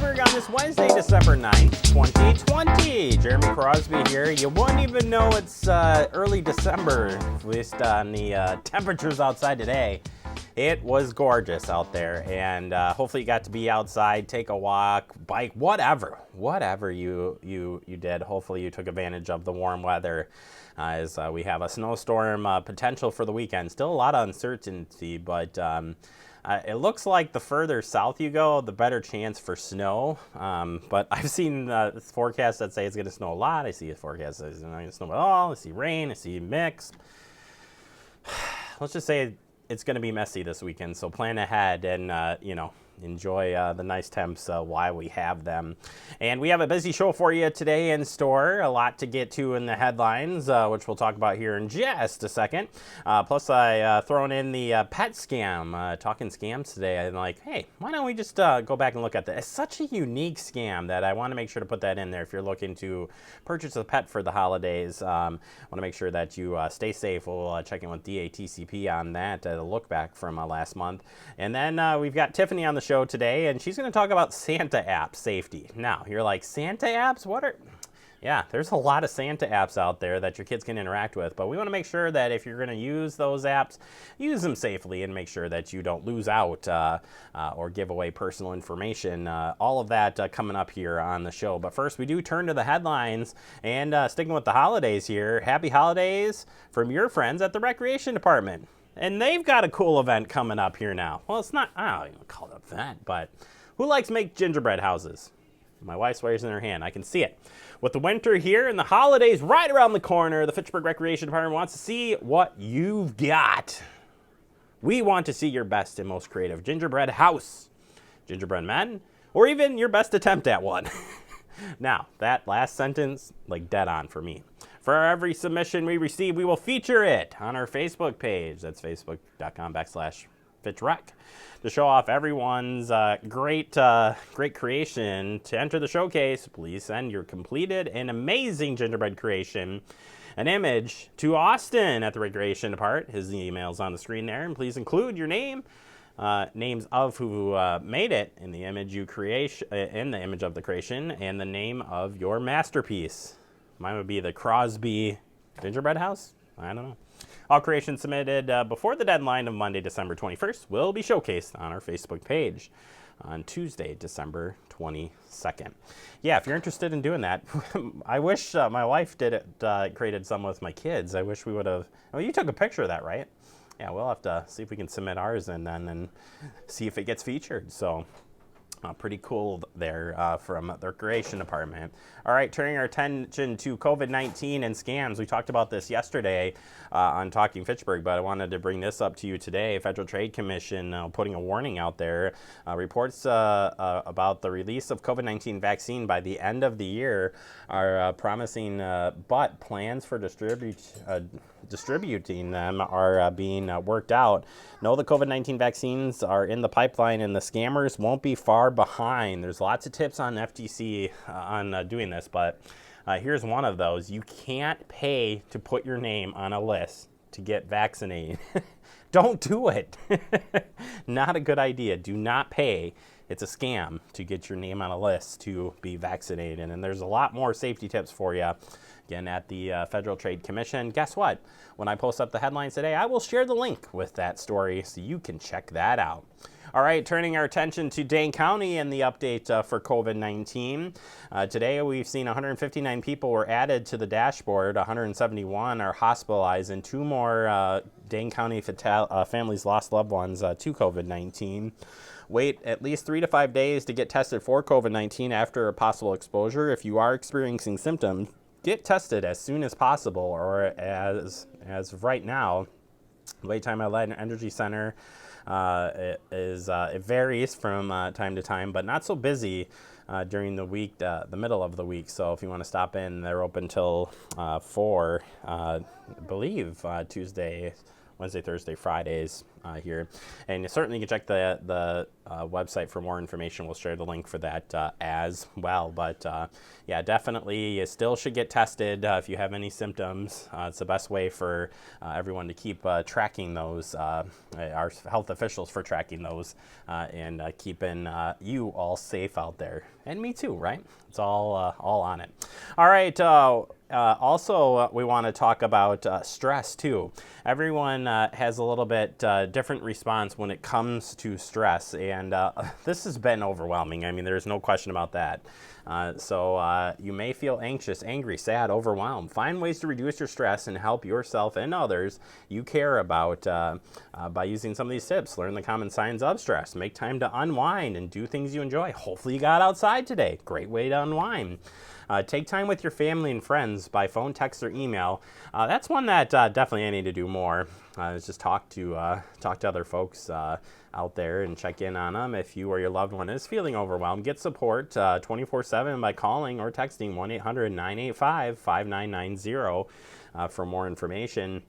Fitchburg on this Wednesday, December 9th, 2020. Jeremy Crosby here. You wouldn't even know it's early December, at least on the temperatures outside today. It was gorgeous out there, and hopefully you got to be outside, take a walk, bike, whatever you did. Hopefully you took advantage of the warm weather as we have a snowstorm potential for the weekend. Still a lot of uncertainty, but it looks like the further south you go, the better chance for snow. But I've seen forecasts that say it's going to snow a lot. I see a forecast that says it's not going to snow at all. I see rain. I see mixed. Let's just say it's going to be messy this weekend, so plan ahead and, enjoy the nice temps while we have them. And we have a busy show for you today in store. A lot to get to in the headlines, which we'll talk about here in just a second. Plus, I thrown in the pet scam, talking scams today. I'm like, hey, why don't we just go back and look at that? It's such a unique scam that I want to make sure to put that in there if you're looking to purchase a pet for the holidays. I want to make sure that you stay safe. We'll check in with DATCP on that, a look back from last month. And then we've got Tiffany on the show today, and she's going to talk about Santa app safety. Now, you're like, Santa apps? What are... Yeah, there's a lot of Santa apps out there that your kids can interact with, but we want to make sure that if you're going to use those apps, use them safely and make sure that you don't lose out or give away personal information. All of that coming up here on the show. But first, we do turn to the headlines, and sticking with the holidays here, happy holidays from your friends at the Recreation Department. And they've got a cool event coming up here now. Well, it's not, I don't even call it an event, but who likes to make gingerbread houses? My wife's raising her hand. I can see it. With the winter here and the holidays right around the corner, the Fitchburg Recreation Department wants to see what you've got. We want to see your best and most creative gingerbread house, gingerbread men, or even your best attempt at one. Now, that last sentence, like dead on for me. For every submission we receive, we will feature it on our Facebook page. That's facebook.com/FitchRec. To show off everyone's great creation. To enter the showcase, please send your completed and amazing gingerbread creation, an image, to Austin at the Recreation Department. His email's on the screen there. And please include your name, names of who made it in the image you create, in the image of the creation, and the name of your masterpiece. Mine would be the Crosby gingerbread house. I don't know. All creations submitted before the deadline of Monday, December 21st will be showcased on our Facebook page on Tuesday, December 22nd. Yeah, if you're interested in doing that, I wish my wife did it, created some with my kids. I wish we would have. Oh, you took a picture of that, right? Yeah, we'll have to see if we can submit ours and then see if it gets featured. So pretty cool there from the Recreation Department. All right, turning our attention to COVID-19 and scams. We talked about this yesterday on Talking Fitchburg, but I wanted to bring this up to you today. Federal Trade Commission putting a warning out there. Reports about the release of COVID-19 vaccine by the end of the year are promising, but plans for distributing them are being worked out. No, the COVID-19 vaccines are in the pipeline, and the scammers won't be far behind. There's lots of tips on FTC on doing this, but here's one of those. You can't pay to put your name on a list to get vaccinated. Don't do it. Not a good idea. Do not pay. It's a scam to get your name on a list to be vaccinated. And there's a lot more safety tips for you. Again, at the Federal Trade Commission. Guess what? When I post up the headlines today, I will share the link with that story so you can check that out. All right, turning our attention to Dane County and the update for COVID-19. Today, we've seen 159 people were added to the dashboard. 171 are hospitalized, and 2 more Dane County families lost loved ones to COVID-19. Wait at least 3 to 5 days to get tested for COVID-19 after a possible exposure. If you are experiencing symptoms, get tested as soon as possible, or as of right now. The wait time at Lead Energy Center it varies from time to time, but not so busy during the week, the middle of the week. So if you want to stop in, they're open till 4, I believe, Tuesday, Wednesday, Thursday, Fridays. here. And you certainly can check the website for more information. We'll share the link for that as well. But yeah, definitely you still should get tested if you have any symptoms. It's the best way for everyone to keep tracking those, our health officials for tracking those, and keeping you all safe out there. And me too, right? It's all on it. All right. Also, we want to talk about stress too. Everyone has a little bit different response when it comes to stress, and this has been overwhelming. I mean, there's no question about that. So you may feel anxious, angry, sad, overwhelmed. Find ways to reduce your stress and help yourself and others you care about by using some of these tips. Learn the common signs of stress. Make time to unwind and do things you enjoy. Hopefully you got outside today. Great way to unwind. Take time with your family and friends by phone, text, or email. That's one that definitely I need to do more. Is just talk to other folks out there and check in on them. If you or your loved one is feeling overwhelmed, get support 24/7 by calling or texting 1-800-985-5990 for more information.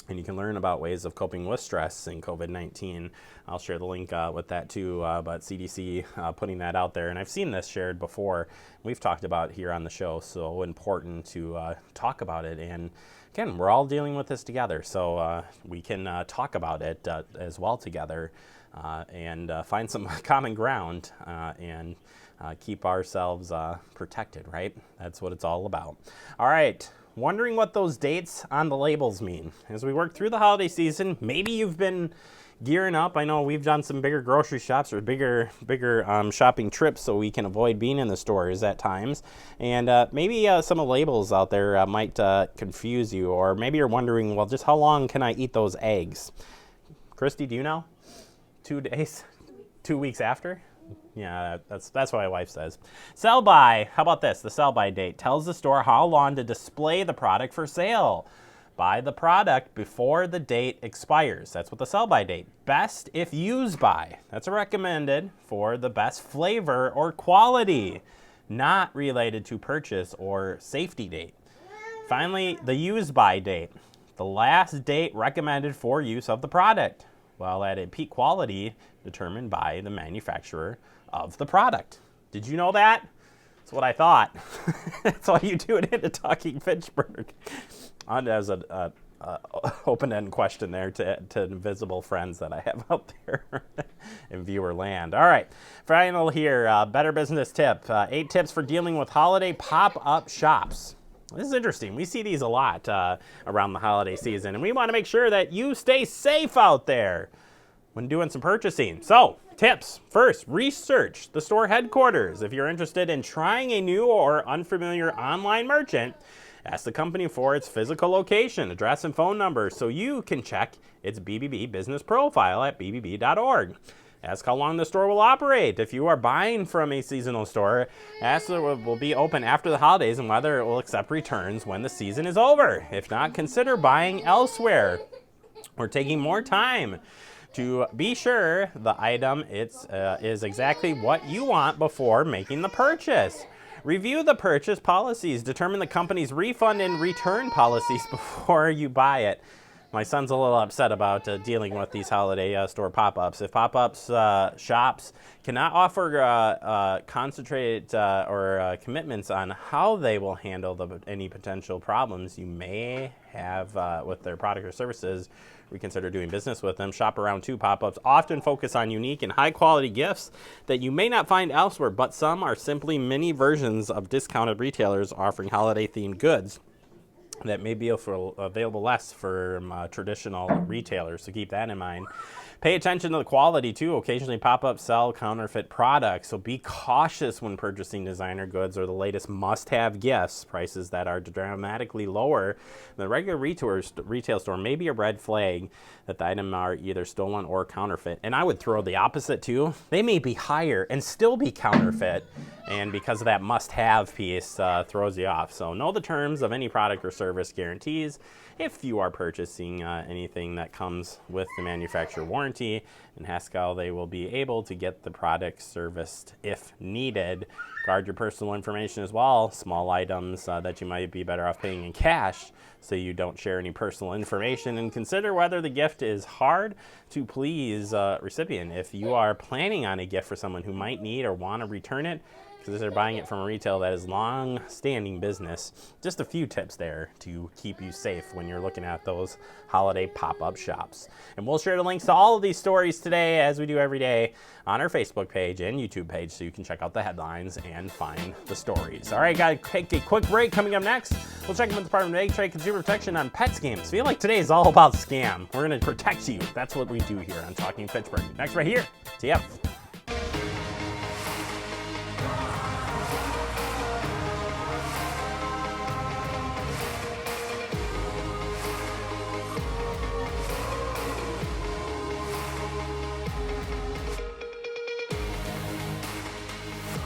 And you can learn about ways of coping with stress in COVID-19. I'll share the link with that too, but CDC putting that out there. And I've seen this shared before. We've talked about it here on the show, so important to talk about it. And again, we're all dealing with this together, so we can talk about it as well together and find some common ground and keep ourselves protected, right? That's what it's all about. All right. Wondering what those dates on the labels mean. As we work through the holiday season, maybe you've been gearing up. I know we've done some bigger grocery shops or bigger shopping trips so we can avoid being in the stores at times. And maybe some of the labels out there might confuse you, or maybe you're wondering, well, just how long can I eat those eggs? Christy, do you know? 2 days? 2 weeks after? Yeah, that's what my wife says. Sell by, how about this? The sell by date tells the store how long to display the product for sale. Buy the product before the date expires. That's what the sell by date. Best if used by. That's recommended for the best flavor or quality, not related to purchase or safety date. Finally, the use by date. The last date recommended for use of the product, while at a peak quality determined by the manufacturer of the product. Did you know that? That's what I thought. That's why you tune into Talking Fitchburg. As an open-end question there to invisible friends that I have out there in viewer land. All right, final here, better business tip. 8 tips for dealing with holiday pop-up shops. This is interesting. We see these a lot around the holiday season, and we want to make sure that you stay safe out there when doing some purchasing. So, tips. First, research the store headquarters. If you're interested in trying a new or unfamiliar online merchant, ask the company for its physical location, address, and phone number so you can check its BBB business profile at bbb.org. Ask how long the store will operate. If you are buying from a seasonal store, ask if it will be open after the holidays and whether it will accept returns when the season is over. If not, consider buying elsewhere or taking more time to be sure the item is exactly what you want before making the purchase. Review the purchase policies. Determine the company's refund and return policies before you buy it. My son's a little upset about dealing with these holiday store pop-ups. If pop-ups shops cannot offer concentrated or commitments on how they will handle any potential problems you may have with their product or services, reconsider doing business with them. Shop around too. Pop-ups often focus on unique and high-quality gifts that you may not find elsewhere, but some are simply mini versions of discounted retailers offering holiday-themed goods that may be available less from traditional retailers, so keep that in mind. Pay attention to the quality, too. Occasionally, pop-ups sell counterfeit products, so be cautious when purchasing designer goods or the latest must-have gifts. Prices that are dramatically lower than the regular retail store may be a red flag that the item are either stolen or counterfeit. And I would throw the opposite, too. They may be higher and still be counterfeit. And because of that must-have piece, throws you off. So know the terms of any product or service guarantees if you are purchasing anything that comes with the manufacturer warranty. In Haskell, they will be able to get the product serviced if needed. Guard your personal information as well. Small items that you might be better off paying in cash so you don't share any personal information. And consider whether the gift is hard to please recipient. If you are planning on a gift for someone who might need or want to return it, because they're buying it from a retail that is long-standing business. Just a few tips there to keep you safe when you're looking at those holiday pop-up shops. And we'll share the links to all of these stories today, as we do every day, on our Facebook page and YouTube page, so you can check out the headlines and find the stories. All right, got to take a quick break. Coming up next, we'll check in with the Department of Ag Trade Consumer Protection on pet scams. Feel like today is all about scam. We're going to protect you. That's what we do here on Talking Fitchburg. Next right here, TF.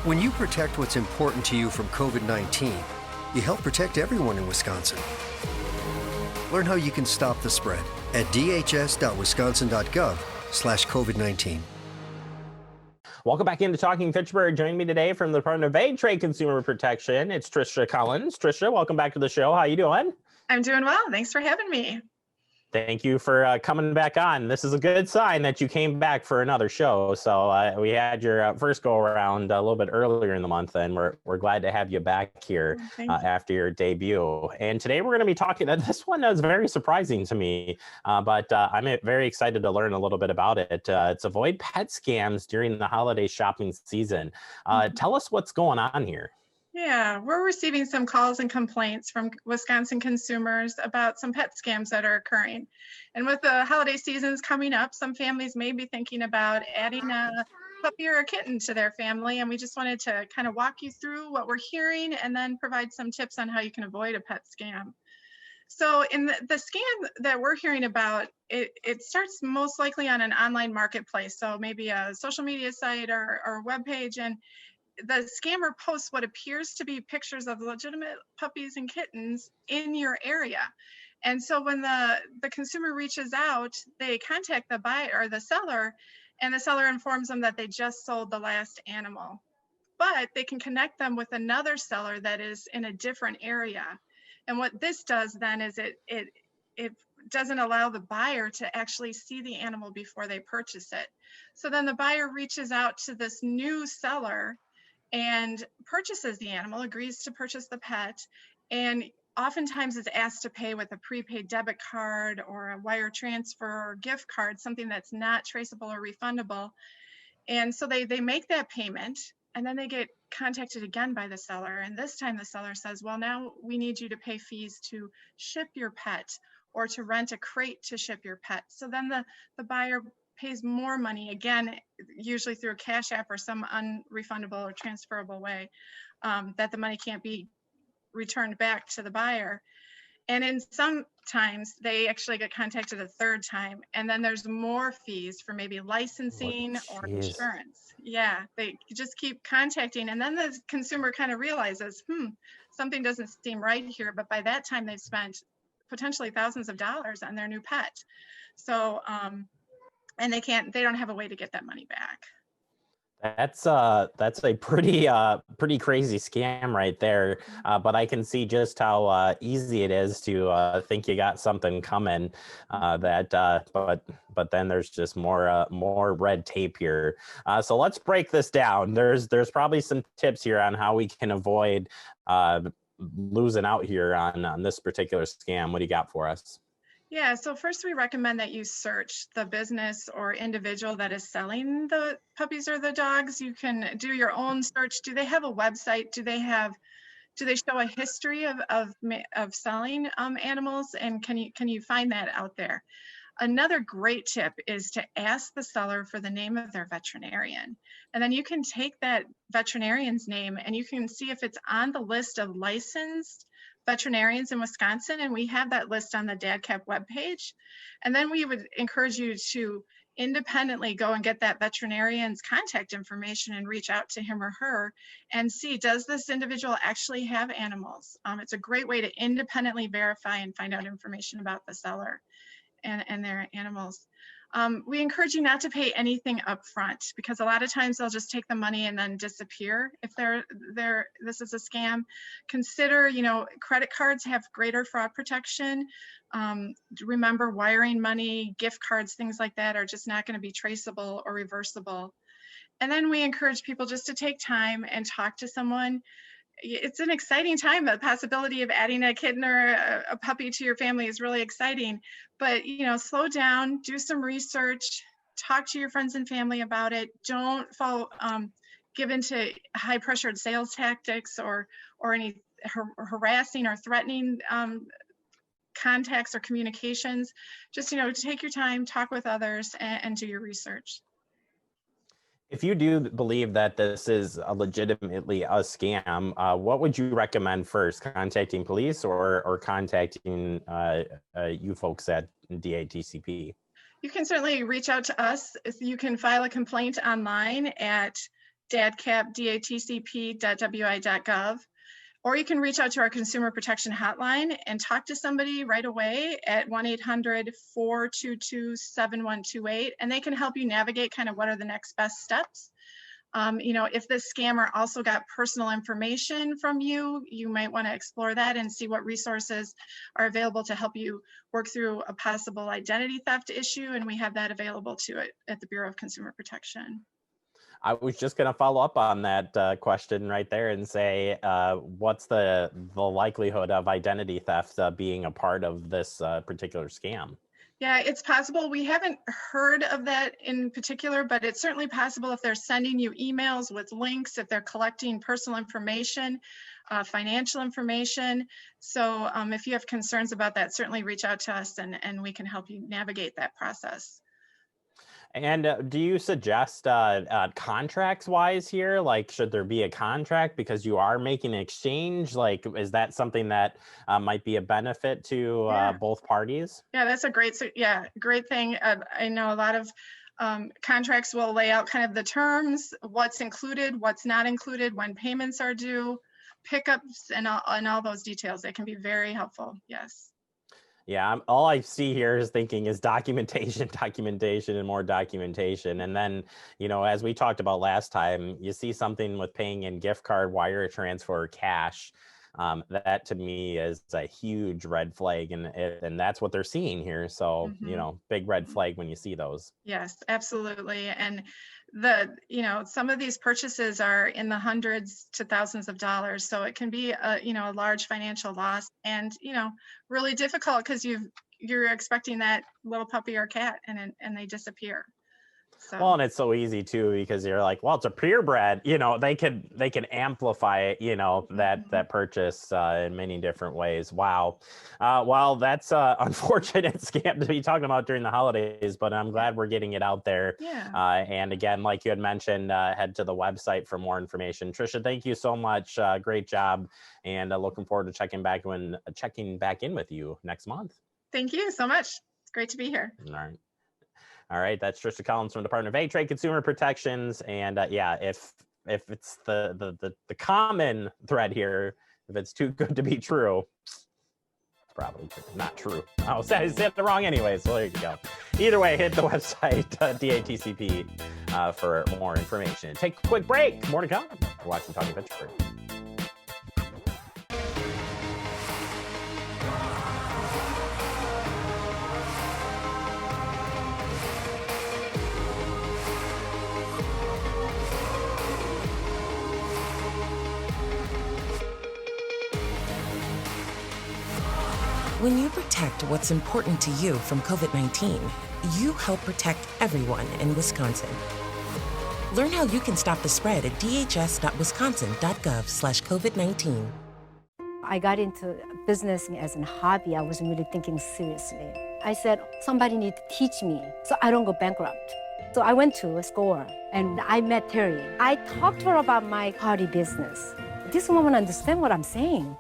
When you protect what's important to you from COVID-19, you help protect everyone in Wisconsin. Learn how you can stop the spread at dhs.wisconsin.gov/COVID-19. Welcome back into Talking Fitchburg. Joining me today from the Department of Ag Trade Consumer Protection, it's Trisha Collins. Trisha, welcome back to the show. How you doing? I'm doing well. Thanks for having me. Thank you for coming back on. This is a good sign that you came back for another show. So we had your first go around a little bit earlier in the month, and we're glad to have you back here after your debut. And today we're going to be talking. This one is very surprising to me, but I'm very excited to learn a little bit about it. It's avoid pet scams during the holiday shopping season. Tell us what's going on here. Yeah, we're receiving some calls and complaints from Wisconsin consumers about some pet scams that are occurring. And with the holiday seasons coming up, some families may be thinking about adding a puppy or a kitten to their family. And we just wanted to kind of walk you through what we're hearing and then provide some tips on how you can avoid a pet scam. So in the scam that we're hearing about, it starts most likely on an online marketplace. So maybe a social media site or web page. And the scammer posts what appears to be pictures of legitimate puppies and kittens in your area. And so when the consumer reaches out, they contact the buyer or the seller, and the seller informs them that they just sold the last animal. But they can connect them with another seller that is in a different area. And what this does then is it doesn't allow the buyer to actually see the animal before they purchase it. So then the buyer reaches out to this new seller and purchases the animal, agrees to purchase the pet, and oftentimes is asked to pay with a prepaid debit card or a wire transfer or gift card, something that's not traceable or refundable. And so they make that payment, and then they get contacted again by the seller. And this time the seller says, well, now we need you to pay fees to ship your pet or to rent a crate to ship your pet. So then the buyer pays more money, again, usually through a cash app or some unrefundable or transferable way, that the money can't be returned back to the buyer. And in sometimes they actually get contacted a third time, and then there's more fees for maybe licensing or insurance. Yeah, they just keep contacting, and then the consumer kind of realizes, something doesn't seem right here, but by that time they've spent potentially thousands of dollars on their new pet. So, and they don't have a way to get that money back. That's a pretty crazy scam right there. But I can see just how easy it is to think you got something coming. But then there's just more red tape here. So let's break this down. There's probably some tips here on how we can avoid losing out here on this particular scam. What do you got for us? Yeah, so first we recommend that you search the business or individual that is selling the puppies or the dogs. You can do your own search. Do they have a website? Do they show a history of selling animals? And can you find that out there? Another great tip is to ask the seller for the name of their veterinarian. And then you can take that veterinarian's name and you can see if it's on the list of licensed veterinarians in Wisconsin, and we have that list on the DADCAP webpage. And then we would encourage you to independently go and get that veterinarian's contact information and reach out to him or her and see, does this individual actually have animals? It's a great way to independently verify and find out information about the seller and their animals. We encourage you not to pay anything up front, because a lot of times they'll just take the money and then disappear if this is a scam. Consider, credit cards have greater fraud protection. Remember, wiring money, gift cards, things like that are just not going to be traceable or reversible. And then we encourage people just to take time and talk to someone. It's an exciting time. The possibility of adding a kitten or a puppy to your family is really exciting. But, slow down, do some research, talk to your friends and family about it. Don't give into high pressured sales tactics or any harassing or threatening contacts or communications. Just, take your time, talk with others, and do your research. If you do believe that this is legitimately a scam, what would you recommend first, contacting police or contacting you folks at DATCP? You can certainly reach out to us. You can file a complaint online at datcp.wi.gov, or you can reach out to our Consumer Protection Hotline and talk to somebody right away at 1-800-422-7128, and they can help you navigate kind of what are the next best steps. If this scammer also got personal information from you, you might want to explore that and see what resources are available to help you work through a possible identity theft issue, and we have that available to it at the Bureau of Consumer Protection. I was just going to follow up on that question right there and say, what's the likelihood of identity theft being a part of this particular scam? Yeah, it's possible. We haven't heard of that in particular, but it's certainly possible if they're sending you emails with links, if they're collecting personal information, financial information. So if you have concerns about that, certainly reach out to us and we can help you navigate that process. And do you suggest contracts wise here? Like, should there be a contract because you are making an exchange? Like, is that something that might be a benefit to both parties? Yeah, that's a great thing. I know a lot of contracts will lay out kind of the terms, what's included, what's not included, when payments are due, pickups, and all those details. They can be very helpful. Yes. Yeah, all I see here is documentation, and more documentation. And then, as we talked about last time, you see something with paying in gift card, wire transfer, or cash. That to me is a huge red flag, and that's what they're seeing here. So, big red flag when you see those. Yes, absolutely. And some of these purchases are in the hundreds to thousands of dollars. So it can be a large financial loss and, really difficult because you're expecting that little puppy or cat and they disappear. So. Well, and it's so easy too, because you're like, well, it's a purebred, they can amplify, that purchase in many different ways. Wow. Well, that's unfortunate scam to be talking about during the holidays, but I'm glad we're getting it out there. Yeah. And again, like you had mentioned, head to the website for more information. Trisha, thank you so much. Great job. And looking forward to checking back in with you next month. Thank you so much. It's great to be here. All right, that's Trisha Collins from the Department of Ag Trade Consumer Protections. And if it's the common thread here, if it's too good to be true, it's probably not true. I said it wrong anyway, so there you go. Either way, hit the website, DATCP, for more information. Take a quick break. More to come. You're watching Talking Fitchburg. When you protect what's important to you from COVID-19, you help protect everyone in Wisconsin. Learn how you can stop the spread at dhs.wisconsin.gov/COVID-19. I got into business as a hobby. I wasn't really thinking seriously. I said, somebody needs to teach me so I don't go bankrupt. So I went to a store and I met Terry. I talked to her about my party business. This woman understands what I'm saying.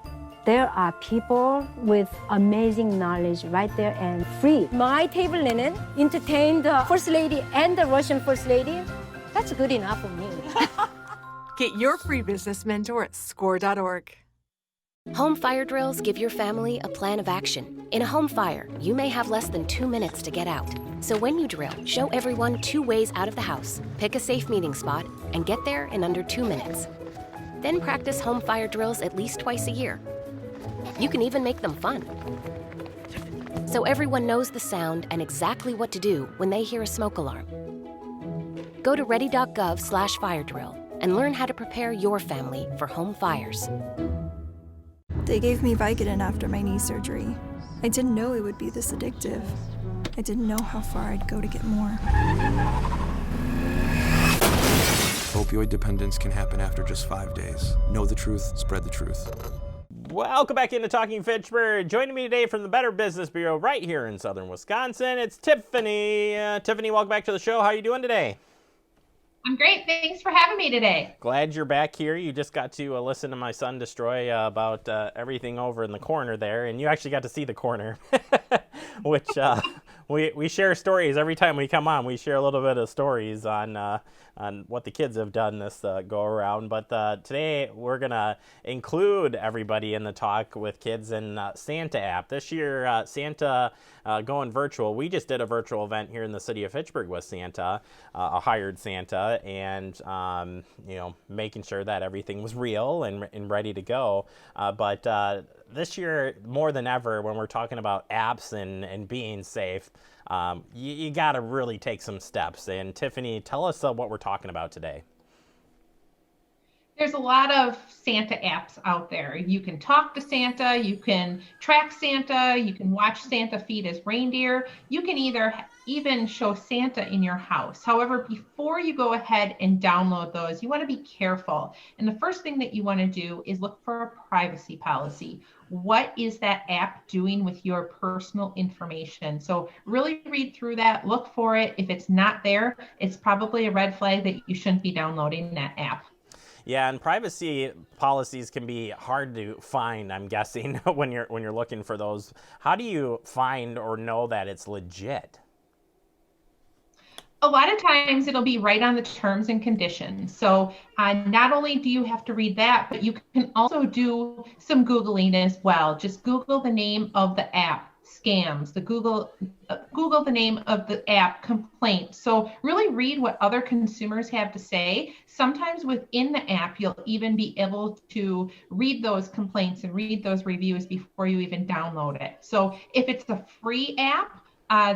There are people with amazing knowledge right there and free. My table linen entertained the First Lady and the Russian First Lady. That's good enough for me. Get your free business mentor at score.org. Home fire drills give your family a plan of action. In a home fire, you may have less than 2 minutes to get out. So when you drill, show everyone 2 ways out of the house, pick a safe meeting spot, and get there in under 2 minutes. Then practice home fire drills at least twice a year. You can even make them fun. So everyone knows the sound and exactly what to do when they hear a smoke alarm. Go to ready.gov/fire drill and learn how to prepare your family for home fires. They gave me Vicodin after my knee surgery. I didn't know it would be this addictive. I didn't know how far I'd go to get more. Opioid dependence can happen after just 5 days. Know the truth, spread the truth. Welcome back into Talking Fitchburg. Joining me today from the Better Business Bureau right here in southern Wisconsin, it's Tiffany. Tiffany, welcome back to the show. How are you doing today? I'm great. Thanks for having me today. Glad you're back here. You just got to listen to my son destroy about everything over in the corner there, and you actually got to see the corner, which we share stories every time we come on. We share a little bit of stories on what the kids have done this go around. But today we're gonna include everybody in the talk with kids and Santa app. This year, Santa going virtual. We just did a virtual event here in the city of Fitchburg with Santa, a hired Santa, and making sure that everything was real and ready to go. But this year, more than ever, when we're talking about apps and being safe, you got to really take some steps. And Tiffany, tell us what we're talking about today. There's a lot of Santa apps out there. You can talk to Santa, you can track Santa, you can watch Santa feed his reindeer. You can even show Santa in your house. However, before you go ahead and download those, you want to be careful. And the first thing that you want to do is look for a privacy policy. What is that app doing with your personal information? So really read through that, look for it. If it's not there, it's probably a red flag that you shouldn't be downloading that app. Yeah, and privacy policies can be hard to find, I'm guessing, when you're looking for those. How do you find or know that it's legit? A lot of times it'll be right on the terms and conditions. So not only do you have to read that, but you can also do some Googling as well. Just Google the name of the app, scams, Google the name of the app, complaint. So really read what other consumers have to say. Sometimes within the app, you'll even be able to read those complaints and read those reviews before you even download it. So if it's a free app,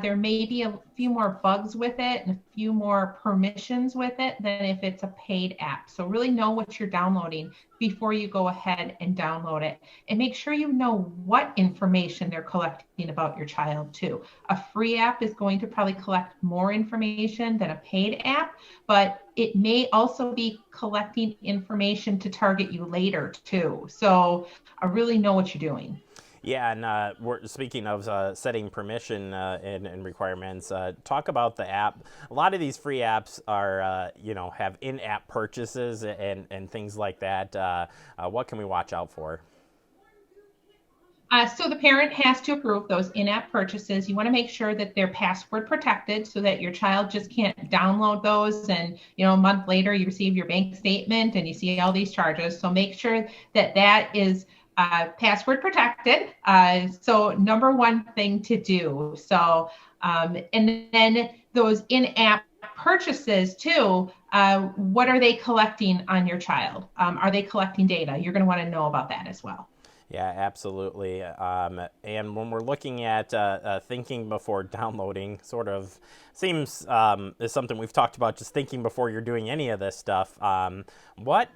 there may be a few more bugs with it and a few more permissions with it than if it's a paid app. So really know what you're downloading before you go ahead and download it. And make sure you know what information they're collecting about your child too. A free app is going to probably collect more information than a paid app, but it may also be collecting information to target you later too. So really know what you're doing. Yeah, and we're speaking of setting permission and requirements. Talk about the app. A lot of these free apps are, have in-app purchases and things like that. What can we watch out for? So the parent has to approve those in-app purchases. You want to make sure that they're password protected so that your child just can't download those and, a month later you receive your bank statement and you see all these charges. So make sure that that is password protected. So number one thing to do. So, and then those in-app purchases too, what are they collecting on your child? Are they collecting data? You're going to want to know about that as well. Yeah, absolutely. And when we're looking at thinking before downloading, sort of seems is something we've talked about, just thinking before you're doing any of this stuff. What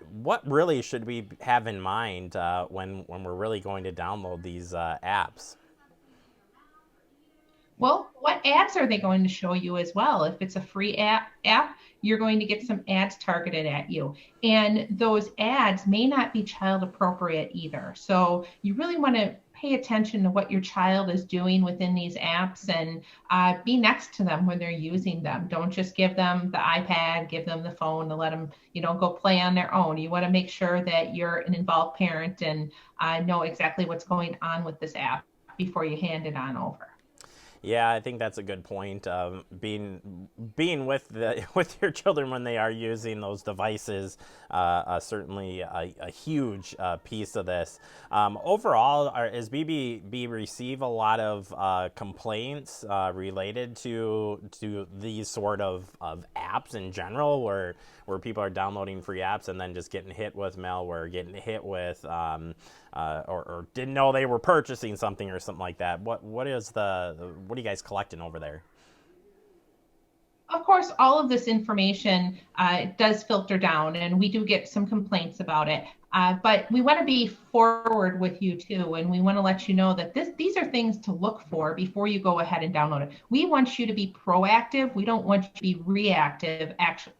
really should we have in mind when we're really going to download these apps? Well, what ads are they going to show you as well? If it's a free app, you're going to get some ads targeted at you. And those ads may not be child appropriate either. So you really want to pay attention to what your child is doing within these apps and be next to them when they're using them. Don't just give them the iPad, give them the phone to let them, go play on their own. You want to make sure that you're an involved parent and know exactly what's going on with this app before you hand it on over. Yeah, I think that's a good point. Being with your children when they are using those devices, certainly a huge piece of this. Overall, is BBB receive a lot of complaints related to these sort of apps in general, where people are downloading free apps and then just getting hit with malware, getting hit with or didn't know they were purchasing something or something like that? What are you guys collecting over there? Of course, all of this information does filter down, and we do get some complaints about it. But we want to be forward with you too, and we want to let you know that these are things to look for before you go ahead and download it. We want you to be proactive. We don't want you to be reactive after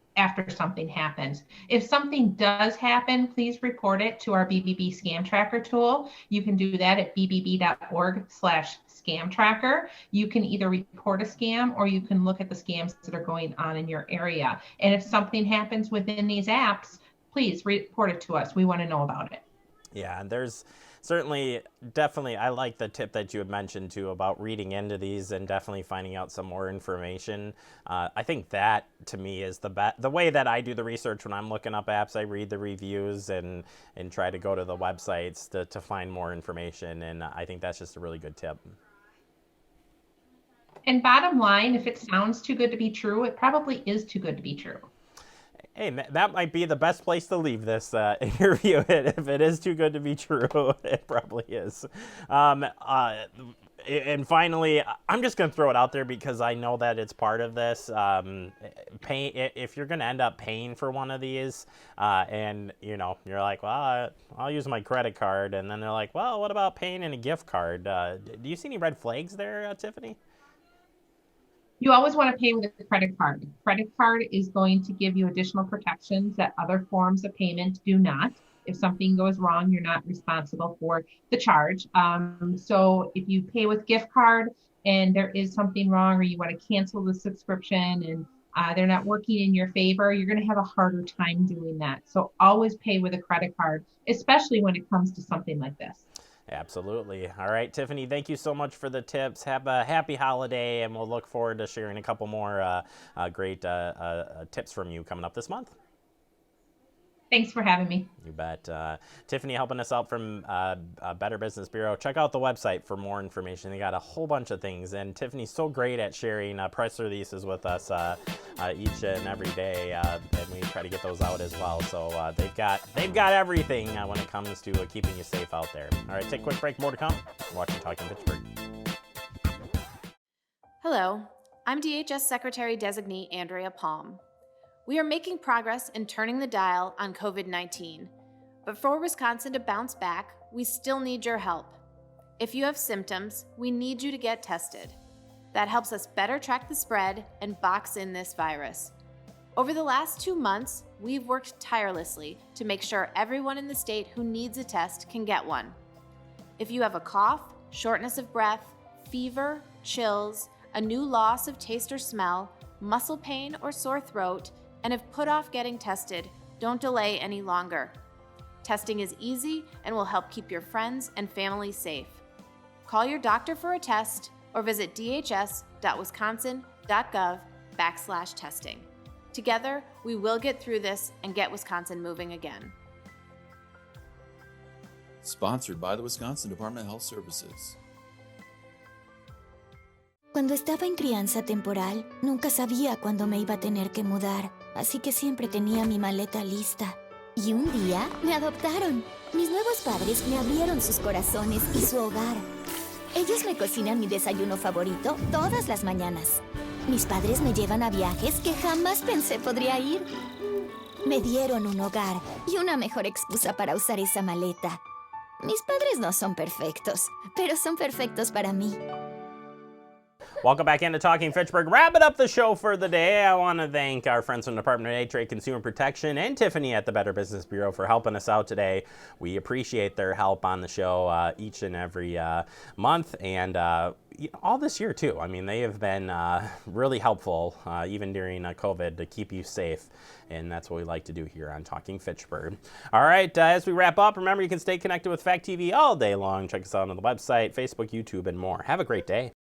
something happens. If something does happen, please report it to our BBB Scam Tracker tool. You can do that at bbb.org/scam tracker. You can either report a scam or you can look at the scams that are going on in your area. And if something happens within these apps, please report it to us. We want to know about it. Yeah, and there's definitely, I like the tip that you had mentioned too about reading into these and definitely finding out some more information. I think that to me is the way that I do the research when I'm looking up apps. I read the reviews and try to go to the websites to find more information, and I think that's just a really good tip. And bottom line, if it sounds too good to be true, it probably is too good to be true. Hey, that might be the best place to leave this interview. If it is too good to be true, it probably is. And finally, I'm just going to throw it out there because I know that it's part of this. If you're going to end up paying for one of these, and you're like, well, I'll use my credit card, and then they're like, well, what about paying in a gift card? Do you see any red flags there, Tiffany? You always want to pay with a credit card. Credit card is going to give you additional protections that other forms of payment do not. If something goes wrong, you're not responsible for the charge. So if you pay with gift card and there is something wrong, or you want to cancel the subscription and they're not working in your favor, you're going to have a harder time doing that. So always pay with a credit card, especially when it comes to something like this. Absolutely. All right, Tiffany, thank you so much for the tips. Have a happy holiday, and we'll look forward to sharing a couple more great tips from you coming up this month. Thanks for having me. You bet. Tiffany helping us out from Better Business Bureau. Check out the website for more information. They got a whole bunch of things, and Tiffany's so great at sharing press releases with us each and every day, and we try to get those out as well. So they've got everything when it comes to keeping you safe out there. All right, take a quick break. More to come. You're watching Talking Fitchburg. Hello, I'm DHS Secretary Designee Andrea Palm. We are making progress in turning the dial on COVID-19, but for Wisconsin to bounce back, we still need your help. If you have symptoms, we need you to get tested. That helps us better track the spread and box in this virus. Over the last 2 months, we've worked tirelessly to make sure everyone in the state who needs a test can get one. If you have a cough, shortness of breath, fever, chills, a new loss of taste or smell, muscle pain or sore throat, and have put off getting tested, don't delay any longer. Testing is easy and will help keep your friends and family safe. Call your doctor for a test or visit dhs.wisconsin.gov/testing. Together, we will get through this and get Wisconsin moving again. Sponsored by the Wisconsin Department of Health Services. Cuando estaba en crianza temporal, nunca sabía cuándo me iba a tener que mudar, así que siempre tenía mi maleta lista. Y un día me adoptaron. Mis nuevos padres me abrieron sus corazones y su hogar. Ellos me cocinan mi desayuno favorito todas las mañanas. Mis padres me llevan a viajes que jamás pensé podría ir. Me dieron un hogar y una mejor excusa para usar esa maleta. Mis padres no son perfectos, pero son perfectos para mí. Welcome back into Talking Fitchburg. Wrapping up the show for the day, I want to thank our friends from the Department of Trade, Consumer Protection, and Tiffany at the Better Business Bureau for helping us out today. We appreciate their help on the show each and every month, and all this year too. I mean, they have been really helpful, even during COVID, to keep you safe, and that's what we like to do here on Talking Fitchburg. All right, as we wrap up, remember you can stay connected with Fact TV all day long. Check us out on the website, Facebook, YouTube, and more. Have a great day.